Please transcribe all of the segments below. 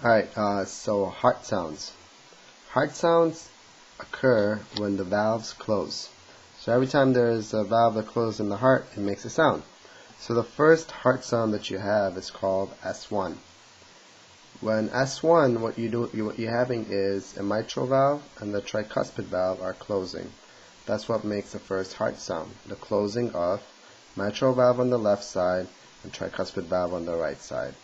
Alright, so heart sounds. Heart sounds occur when the valves close. So every time there is a valve that closes in the heart, it makes a sound. So the first heart sound that you have is called S1. When S1, what you're having is a mitral valve and the tricuspid valve are closing. That's what makes the first heart sound, the closing of mitral valve on the left side and tricuspid valve on the right side.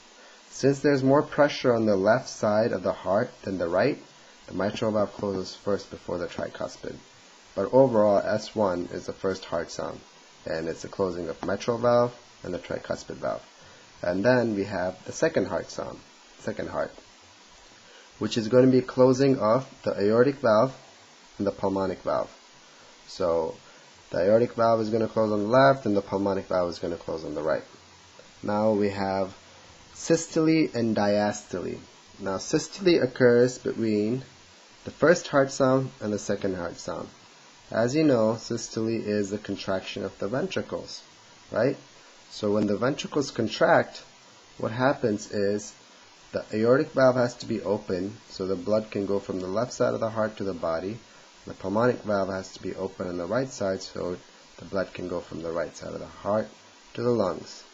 Since there's more pressure on the left side of the heart than the right, the mitral valve closes first before the tricuspid. But overall, S1 is the first heart sound, and it's the closing of mitral valve and the tricuspid valve. And then we have the second heart sound, second heart, which is going to be closing of the aortic valve and the pulmonic valve. So the aortic valve is going to close on the left, and the pulmonic valve is going to close on the right. Now we have systole and diastole. Now systole occurs between the first heart sound and the second heart sound. As you know, systole is the contraction of the ventricles, right? So when the ventricles contract, what happens is the aortic valve has to be open so the blood can go from the left side of the heart to the body. The pulmonic valve has to be open on the right side so the blood can go from the right side of the heart to the lungs.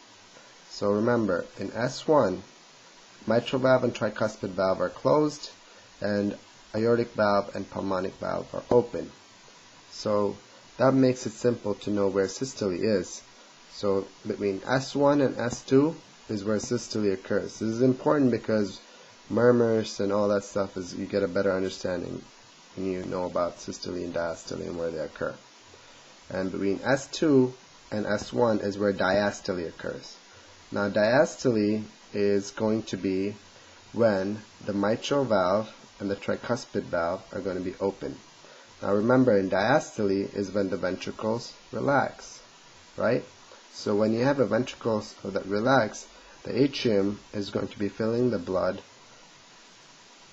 So remember, in S1, mitral valve and tricuspid valve are closed, and aortic valve and pulmonic valve are open. So that makes it simple to know where systole is. So between S1 and S2 is where systole occurs. This is important because murmurs and all that stuff is you get a better understanding when you know about systole and diastole and where they occur. And between S2 and S1 is where diastole occurs. Now diastole is going to be when the mitral valve and the tricuspid valve are going to be open. Now remember, in diastole is when the ventricles relax, right? So when you have a ventricles that relax, the atrium is going to be filling the blood,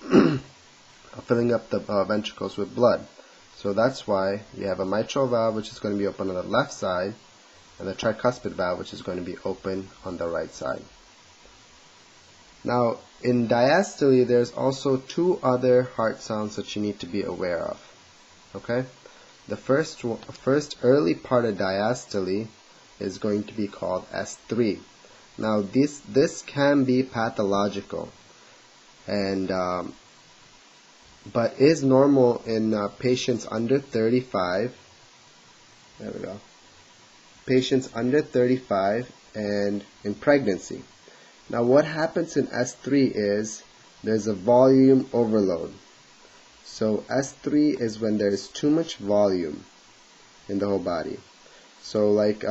filling up the ventricles with blood. So that's why you have a mitral valve which is going to be open on the left side, and the tricuspid valve which is going to be open on the right side. Now in diastole there's also two other heart sounds that you need to be aware of. Okay? The first early part of diastole is going to be called S3. Now this can be pathological, and but is normal in patients under 35. There we go. Patients under 35 and in pregnancy. Now what happens in S3 is there's a volume overload. So S3 is when there's too much volume in the whole body. So like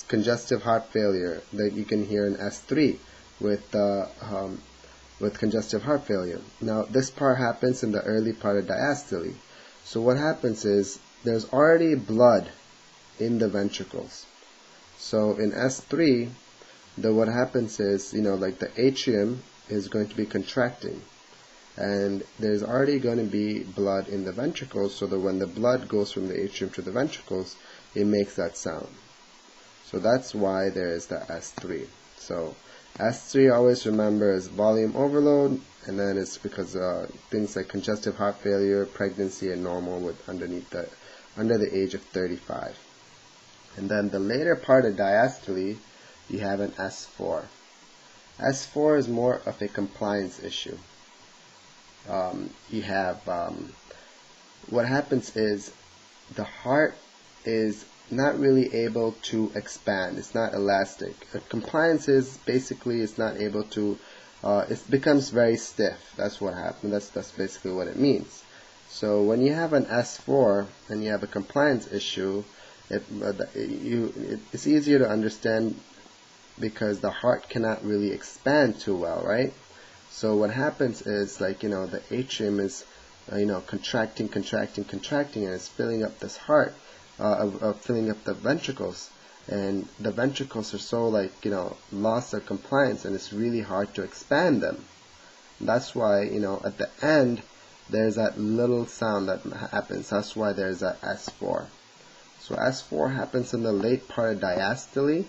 congestive heart failure that you can hear in S3 with congestive heart failure. Now this part happens in the early part of diastole. So what happens is there's already blood in the ventricles. So in S3, what happens is, like the atrium is going to be contracting, and there's already going to be blood in the ventricles, so that when the blood goes from the atrium to the ventricles, it makes that sound. So that's why there is the S3. So S3, always remember, is volume overload, and then it's because things like congestive heart failure, pregnancy, and normal with under the age of 35. And then the later part of diastole, you have an S4. S4 is more of a compliance issue. You have what happens is the heart is not really able to expand. It's not elastic. Compliance is basically it's not able to. It becomes very stiff. That's what happens. That's basically what it means. So when you have an S4 and you have a compliance issue, it's easier to understand because the heart cannot really expand too well, right? So what happens is, like, the atrium is contracting, and it's filling up this heart, filling up the ventricles, and the ventricles are so lost their compliance, and it's really hard to expand them. That's why at the end there's that little sound that happens. That's why there's that S4. So S4 happens in the late part of diastole,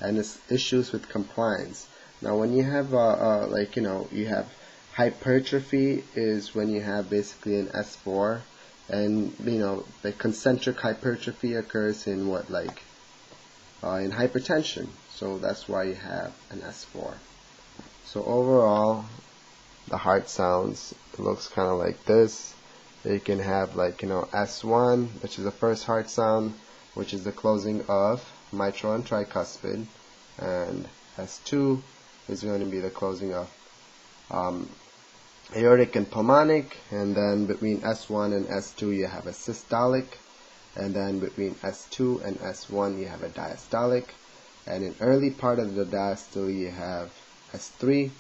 and it's issues with compliance. Now when you have you have Hypertrophy is when you have basically an S4, and the concentric hypertrophy occurs in what, like in hypertension. So that's why you have an S4. So overall, the heart sounds, it looks kind of like this. You can have like S1, which is the first heart sound, which is the closing of mitral and tricuspid, and S2 is going to be the closing of aortic and pulmonic, and then between S1 and S2 you have a systolic, and then between S2 and S1 you have a diastolic, and in early part of the diastole you have S3,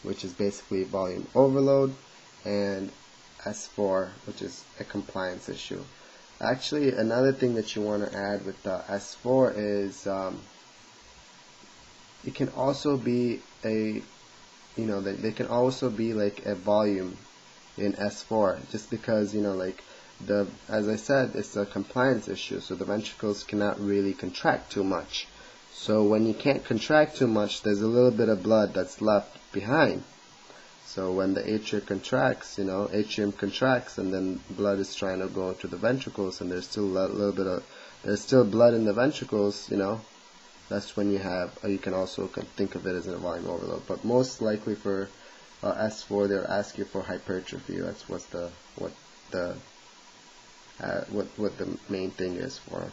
which is basically volume overload, and S4, which is a compliance issue. Actually, another thing that you want to add with the S4 is it can also be a they can also be like a volume in S4, just because as I said, it's a compliance issue, so the ventricles cannot really contract too much. So when you can't contract too much, there's a little bit of blood that's left behind. So when the atrium contracts, and then blood is trying to go into the ventricles, and there's still a little bit of blood in the ventricles, that's when you can also think of it as a volume overload. But most likely for S4, they'll ask you for hypertrophy. That's what the main thing is for.